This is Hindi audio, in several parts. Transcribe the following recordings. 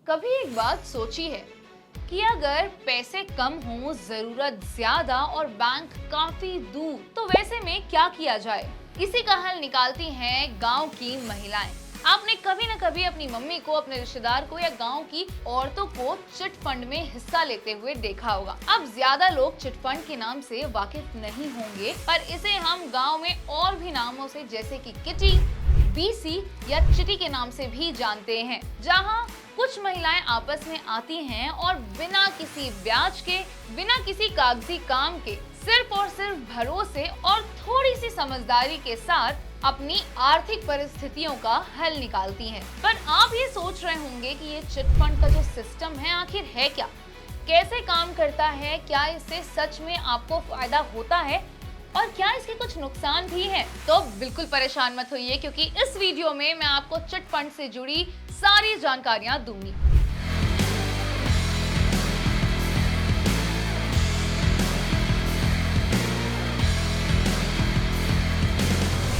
कभी एक बात सोची है कि अगर पैसे कम हो, जरूरत ज्यादा और बैंक काफी दूर, तो वैसे में क्या किया जाए? इसी का हल निकालती हैं गांव की महिलाएं। आपने कभी न कभी अपनी मम्मी को, अपने रिश्तेदार को या गांव की औरतों को चिट फंड में हिस्सा लेते हुए देखा होगा। अब ज्यादा लोग चिट फंड के नाम से वाकिफ नहीं होंगे, पर इसे हम गांव में और भी नामों से जैसे कि किटी, बीसी या चिटी के नाम से भी जानते हैं, जहां कुछ महिलाएं आपस में आती हैं और बिना किसी ब्याज के, बिना किसी कागजी काम के, सिर्फ और सिर्फ भरोसे और थोड़ी सी समझदारी के साथ अपनी आर्थिक परिस्थितियों का हल निकालती हैं। पर आप ये सोच रहे होंगे कि ये चिट फंड का जो सिस्टम है आखिर है क्या, कैसे काम करता है, क्या इससे सच में आपको फायदा होता है और क्या इसके कुछ नुकसान भी हैं? तो बिल्कुल परेशान मत होइए, क्योंकि इस वीडियो में मैं आपको चिट फंड से जुड़ी सारी जानकारियां दूंगी।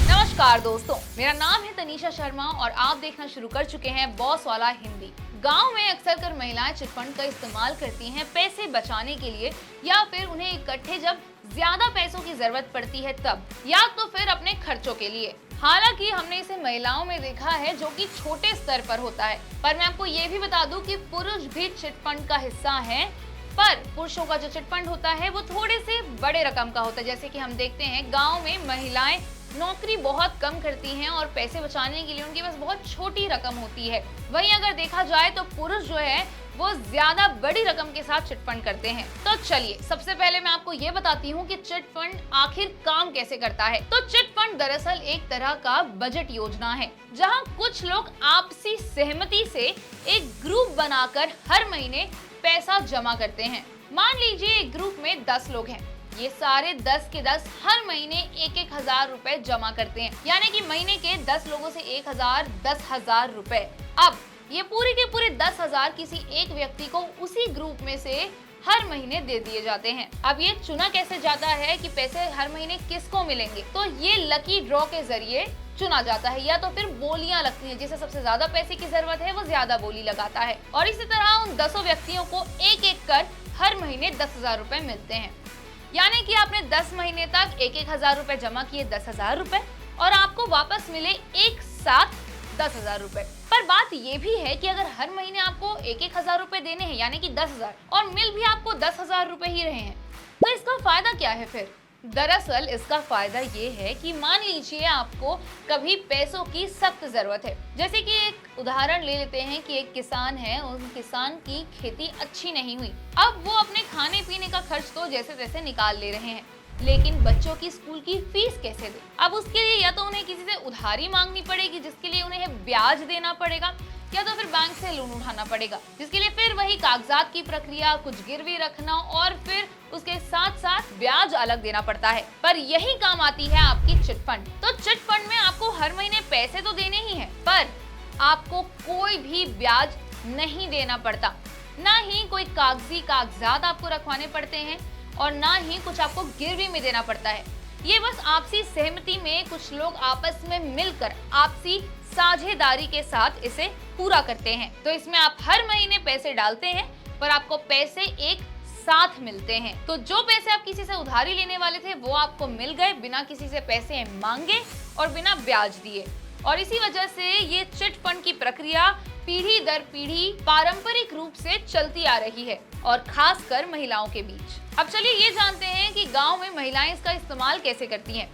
नमस्कार दोस्तों, मेरा नाम है तनीषा शर्मा और आप देखना शुरू कर चुके हैं बॉस वाला हिंदी। गांव में अक्सर कर महिलाएं चिट फंड का इस्तेमाल करती हैं पैसे बचाने के लिए, या फिर उन्हें इकट्ठे जब ज्यादा पैसों की जरूरत पड़ती है तब, या तो फिर अपने खर्चों के लिए। हालांकि हमने इसे महिलाओं में देखा है जो कि छोटे स्तर पर होता है, पर मैं आपको ये भी बता दूं कि पुरुष भी चिट फंड का हिस्सा हैं। पर पुरुषों का जो चिट फंड होता है वो थोड़े से बड़े रकम का होता है। जैसे कि हम देखते हैं गाँव में महिलाएं नौकरी बहुत कम करती हैं और पैसे बचाने के लिए उनके पास बहुत छोटी रकम होती है। वहीं अगर देखा जाए तो पुरुष जो है वो ज्यादा बड़ी रकम के साथ चिट फंड करते हैं। तो चलिए सबसे पहले मैं आपको ये बताती हूँ कि चिट फंड आखिर काम कैसे करता है। तो चिट फंड दरअसल एक तरह का बजट योजना है, जहाँ कुछ लोग आपसी सहमति से एक ग्रुप बनाकर हर महीने पैसा जमा करते हैं। मान लीजिए एक ग्रुप में 10 लोग हैं, ये सारे 10 के 10 हर महीने 1,000 रुपए जमा करते हैं, यानी कि महीने के 10 लोगों से 1,000 10,000 रुपए। अब ये पूरे के पूरे 10,000 किसी एक व्यक्ति को उसी ग्रुप में से हर महीने दे दिए जाते हैं। अब ये चुना कैसे जाता है कि पैसे हर महीने किसको मिलेंगे, तो ये लकी ड्रॉ के जरिए चुना जाता है, या तो फिर बोलियां लगती हैं, जिसे सबसे ज्यादा पैसे की जरूरत है वो ज्यादा बोली लगाता है, और इसी तरह उन 10 व्यक्तियों को एक एक कर हर महीने 10,000 रुपए मिलते हैं। यानी कि आपने 10 महीने तक 1,000 रुपए जमा किए, 10,000 रुपए, और आपको वापस मिले एक साथ 10,000 रुपए। पर बात ये भी है कि अगर हर महीने आपको 1,000 रुपए देने हैं, यानी कि 10,000, और मिल भी आपको 10,000 रुपए ही रहे हैं, तो इसका फायदा क्या है फिर? दरअसल इसका फायदा ये है कि मान लीजिए आपको कभी पैसों की सख्त जरूरत है। जैसे कि एक उदाहरण ले लेते हैं कि एक किसान है, उस किसान की खेती अच्छी नहीं हुई। अब वो अपने खाने पीने का खर्च तो जैसे तैसे निकाल ले रहे हैं, लेकिन बच्चों की स्कूल की फीस कैसे दे? अब उसके लिए या तो उन्हें किसी से उधारी मांगनी पड़ेगी, जिसके लिए उन्हें ब्याज देना पड़ेगा, या तो फिर बैंक से लोन उठाना पड़ेगा, जिसके लिए फिर वही कागजात की प्रक्रिया, कुछ गिरवी रखना और फिर उसके साथ साथ ब्याज अलग देना पड़ता है। पर यही काम आती है आपकी चिट फंड। तो चिट फंड में आपको हर महीने पैसे तो देने ही हैं, पर आपको कोई भी ब्याज नहीं देना पड़ता, ना ही कोई कागजी कागजात आपको रखवाने पड़ते हैं, और ना ही कुछ आपको गिरवी में देना पड़ता है। ये बस आपसी सहमति में कुछ लोग आपस में मिलकर आपसी साझेदारी के साथ इसे पूरा करते हैं। तो इसमें आप हर महीने पैसे डालते हैं, पर आपको पैसे एक साथ मिलते हैं। तो जो पैसे आप किसी से उधारी लेने वाले थे वो आपको मिल गए, बिना किसी से पैसे मांगे और बिना ब्याज दिए। और इसी वजह से ये चिट फंड की प्रक्रिया पीढ़ी दर पीढ़ी पारंपरिक रूप से चलती आ रही है, और खासकर महिलाओं के बीच। अब चलिए ये जानते हैं कि गांव में महिलाएं इसका इस्तेमाल कैसे करती हैं।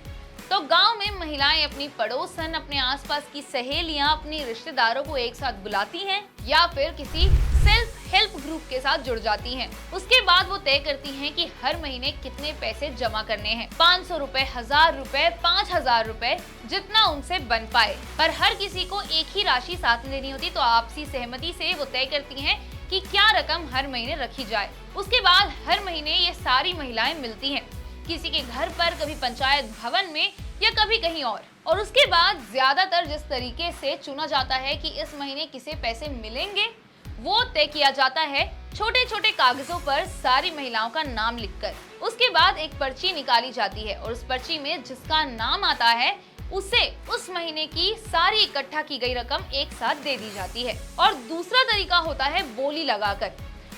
तो गांव में महिलाएं अपनी पड़ोसन, अपने आसपास की सहेलियां, अपनी रिश्तेदारों को एक साथ बुलाती हैं, या फिर किसी सेल्फ हेल्प ग्रुप के साथ जुड़ जाती हैं। उसके बाद वो तय करती हैं कि हर महीने कितने पैसे जमा करने हैं, 500 रुपए, 1,000 रुपए, 5,000 रुपए, जितना उनसे बन पाए। पर हर किसी को एक ही राशि साथ में देनी होती, तो आपसी सहमति से वो तय करती हैं कि क्या रकम हर महीने रखी जाए। उसके बाद हर महीने ये सारी महिलाएं मिलती हैं, किसी के घर पर, कभी पंचायत भवन में, या कभी कहीं और उसके बाद ज्यादातर जिस तरीके से चुना जाता है कि इस महीने किसे पैसे मिलेंगे, वो तय किया जाता है छोटे छोटे कागजों पर सारी महिलाओं का नाम लिखकर। उसके बाद एक पर्ची निकाली जाती है, और उस पर्ची में जिसका नाम आता है उसे उस महीने की सारी इकट्ठा की गई रकम एक साथ दे दी जाती है। और दूसरा तरीका होता है बोली लगाकर।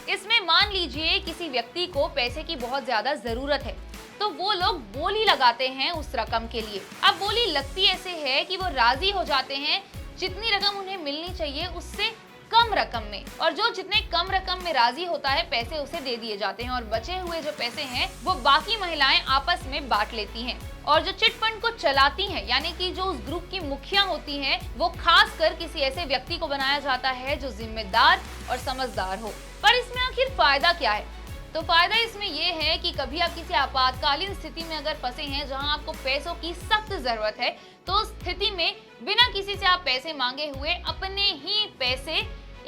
इसमें मान लीजिए किसी व्यक्ति को पैसे की बहुत ज्यादा जरूरत है, तो वो लोग बोली लगाते हैं उस रकम के लिए। अब बोली लगती ऐसे है कि वो राजी हो जाते हैं जितनी रकम उन्हें मिलनी चाहिए उससे कम रकम में, और जो जितने कम रकम में राजी होता है पैसे उसे दे दिए जाते हैं, और बचे हुए जो पैसे हैं वो बाकी महिलाएं आपस में बांट लेती हैं। और जो चिट फंड को चलाती हैं, यानी कि जो उस ग्रुप की मुखिया होती हैं, वो खास कर किसी ऐसे व्यक्ति को बनाया जाता है जो जिम्मेदार और समझदार हो। पर इसमें आखिर फायदा क्या है? तो फायदा इसमें ये है कि कभी आप किसी आपातकालीन स्थिति में अगर फंसे हैं जहां आपको पैसों की सख्त जरूरत है, तो उस स्थिति में बिना किसी से आप पैसे मांगे हुए अपने ही पैसे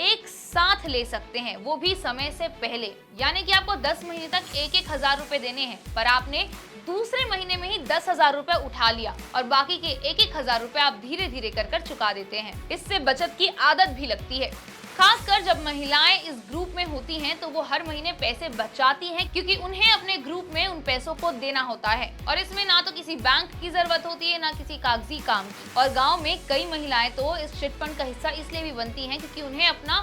एक साथ ले सकते हैं, वो भी समय से पहले। यानी कि आपको 10 महीने तक 1,000 रुपए देने हैं, पर आपने दूसरे महीने में ही 10,000 रुपए उठा लिया और बाकी के 1,000 रुपए आप धीरे धीरे कर चुका देते हैं। इससे बचत की आदत भी लगती है। खासकर जब महिलाएं इस ग्रुप में होती हैं तो वो हर महीने पैसे बचाती हैं, क्योंकि उन्हें अपने ग्रुप में उन पैसों को देना होता है, और इसमें ना तो किसी बैंक की जरूरत होती है ना किसी कागजी काम की। और गांव में कई महिलाएं तो इस चिट फंड का हिस्सा इसलिए भी बनती हैं क्योंकि उन्हें अपना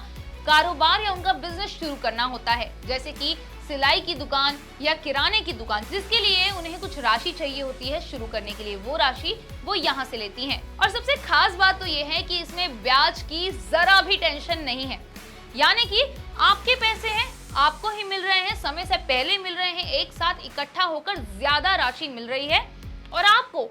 कारोबार या उनका बिजनेस शुरू करना होता है, जैसे कि सिलाई की दुकान या किराने की दुकान, जिसके लिए उन्हें कुछ राशि चाहिए होती है शुरू करने के लिए। वो राशि वो यहाँ से लेती हैं। और सबसे खास बात तो ये है कि इसमें ब्याज की जरा भी टेंशन नहीं है, यानी कि आपके पैसे हैं, आपको ही मिल रहे हैं, समय से पहले मिल रहे हैं, एक साथ इकट्ठा होकर ज्यादा राशि मिल रही है, और आपको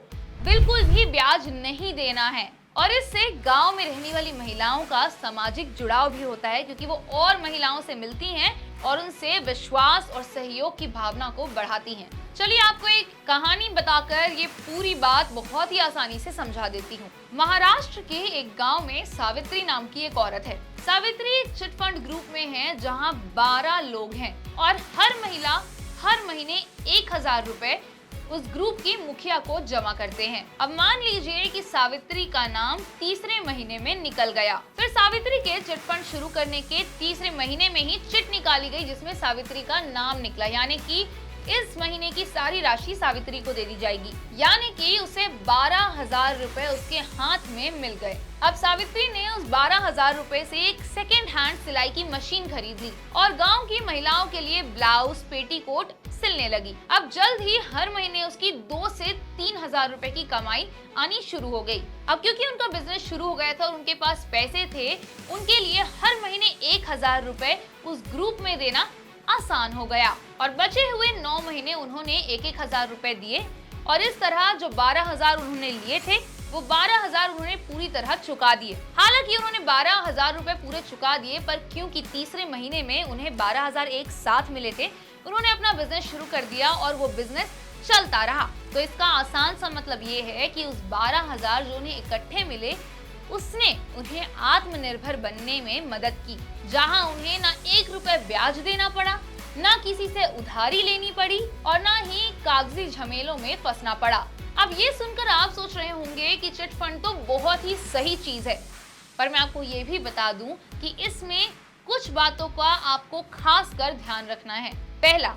बिल्कुल भी ब्याज नहीं देना है। और इससे गांव में रहने वाली महिलाओं का सामाजिक जुड़ाव भी होता है, क्योंकि वो और महिलाओं से मिलती हैं और उनसे विश्वास और सहयोग की भावना को बढ़ाती हैं। चलिए आपको एक कहानी बताकर ये पूरी बात बहुत ही आसानी से समझा देती हूँ। महाराष्ट्र के एक गांव में सावित्री नाम की एक औरत है। सावित्री एक चिट फंड ग्रुप में है जहाँ 12 लोग हैं, और हर महिला हर महीने 1,000 रुपए उस ग्रुप की मुखिया को जमा करते हैं। अब मान लीजिए कि सावित्री का नाम तीसरे महीने में निकल गया। फिर सावित्री के चिट फंड शुरू करने के तीसरे महीने में ही चिट निकाली गई जिसमें सावित्री का नाम निकला, यानी कि इस महीने की सारी राशि सावित्री को दे दी जाएगी, यानी कि उसे 12,000 रुपए उसके हाथ में मिल गए। अब सावित्री ने उस 12,000 रुपए से एक सेकेंड हैंड सिलाई की मशीन खरीद ली और गांव की महिलाओं के लिए ब्लाउज, पेटीकोट सिलने लगी। अब जल्द ही हर महीने उसकी 2 से 3,000 रुपए की कमाई आनी शुरू हो गई। अब क्योंकि उनका बिजनेस शुरू हो गया था और उनके पास पैसे थे, उनके लिए हर महीने 1,000 रुपए उस ग्रुप में देना आसान हो गया, और बचे हुए 9 महीने उन्होंने 1,000 रुपए दिए, और इस तरह जो 12,000 उन्होंने लिए थे वो 12,000 उन्होंने पूरी तरह चुका दिए। हालांकि उन्होंने 12,000 रुपए पूरे चुका दिए, पर क्योंकि तीसरे महीने में उन्हें 12,000 एक साथ मिले थे, उन्होंने अपना बिजनेस शुरू कर दिया और वो बिजनेस चलता रहा। तो इसका आसान सा मतलब ये है कि उस 12,000 जो उन्हें इकट्ठे मिले, उसने उन्हें आत्मनिर्भर बनने में मदद की, जहां उन्हें ना 1 रुपए ब्याज देना पड़ा, ना किसी से उधारी लेनी पड़ी, और ना ही कागजी झमेलों में फंसना पड़ा। अब ये सुनकर आप सोच रहे होंगे कि चिट फंड तो बहुत ही सही चीज है, पर मैं आपको ये भी बता दूं कि इसमें कुछ बातों का आपको खास कर ध्यान रखना है। पहला,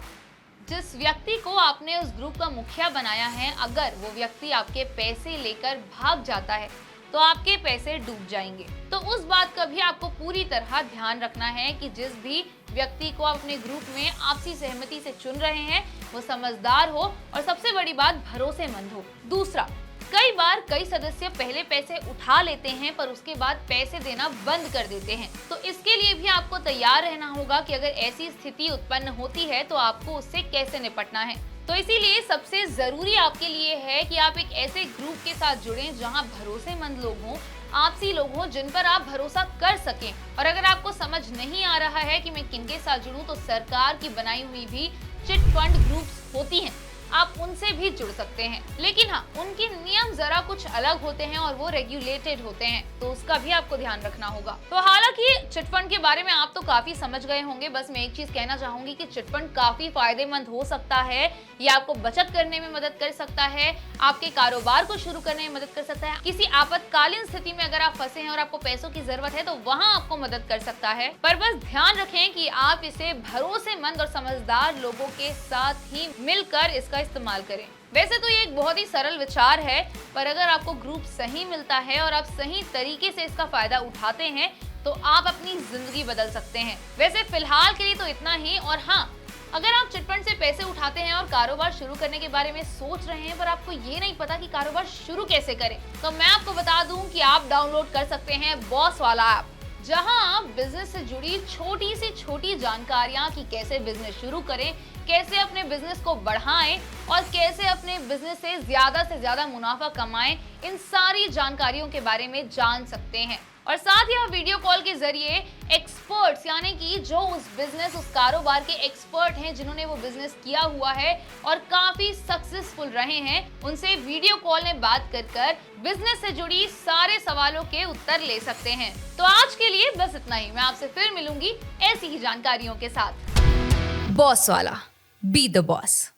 जिस व्यक्ति को आपने उस ग्रुप का मुखिया बनाया है, अगर वो व्यक्ति आपके पैसे लेकर भाग जाता है तो आपके पैसे डूब जाएंगे। तो उस बात का भी आपको पूरी तरह ध्यान रखना है कि जिस भी व्यक्ति को आप अपने ग्रुप में आपसी सहमति से चुन रहे हैं वो समझदार हो, और सबसे बड़ी बात भरोसेमंद हो। दूसरा, कई बार कई सदस्य पहले पैसे उठा लेते हैं पर उसके बाद पैसे देना बंद कर देते हैं, तो इसके लिए भी आपको तैयार रहना होगा कि अगर ऐसी स्थिति उत्पन्न होती है तो आपको उससे कैसे निपटना है। तो इसीलिए सबसे जरूरी आपके लिए है कि आप एक ऐसे ग्रुप के साथ जुड़ें जहां भरोसेमंद लोग हों, आपसी लोग हों जिन पर आप भरोसा कर सकें। और अगर आपको समझ नहीं आ रहा है कि मैं किनके साथ जुड़ूं, तो सरकार की बनाई हुई भी चिट फंड ग्रुप्स होती हैं, आप उनसे भी जुड़ सकते हैं। लेकिन हाँ, उनके नियम जरा कुछ अलग होते हैं और वो रेगुलेटेड होते हैं, तो उसका भी आपको ध्यान रखना होगा। तो हालांकि चिट फंड के बारे में आप तो काफी समझ गए होंगे, बस मैं एक चीज कहना चाहूंगी कि चिट फंड काफी फायदेमंद हो सकता है। ये आपको बचत करने में मदद कर सकता है, आपके कारोबार को शुरू करने में मदद कर सकता है, किसी आपातकालीन स्थिति में अगर आप फंसे हैं और आपको पैसों की जरूरत है तो वहाँ आपको मदद कर सकता है। पर बस ध्यान रखें कि आप इसे भरोसेमंद और समझदार लोगों के साथ ही मिलकर इसका इस्तेमाल करें। वैसे तो ये एक बहुत ही सरल विचार है, पर अगर आपको ग्रुप सही मिलता है और आप सही तरीके से इसका फायदा उठाते हैं तो आप अपनी जिंदगी बदल सकते हैं। वैसे फिलहाल के लिए तो इतना ही। और हाँ, अगर आप चिटफंड से पैसे उठाते हैं और कारोबार शुरू करने के बारे में सोच रहे हैं पर आपको ये नहीं पता कि कारोबार शुरू कैसे करें, तो मैं आपको बता दूं कि आप डाउनलोड कर सकते हैं बॉस वाला ऐप, जहां आप बिजनेस से जुड़ी छोटी से छोटी जानकारियां कि कैसे बिजनेस शुरू करें, कैसे अपने बिजनेस को बढ़ाएं और कैसे अपने बिजनेस से ज्यादा मुनाफा कमाएं, इन सारी जानकारियों के बारे में जान सकते हैं। और साथ ही आप वीडियो कॉल के जरिए एक्सपर्ट्स, यानी कि जो उस बिजनेस, उस कारोबार के एक्सपर्ट हैं, जिन्होंने वो बिजनेस किया हुआ है और काफी सक्सेसफुल रहे हैं, उनसे वीडियो कॉल में बात कर बिजनेस से जुड़ी सारे सवालों के उत्तर ले सकते हैं। तो आज के लिए बस इतना ही। मैं आपसे फिर मिलूंगी ऐसी ही जानकारियों के साथ। बॉस वाला, बी द बॉस।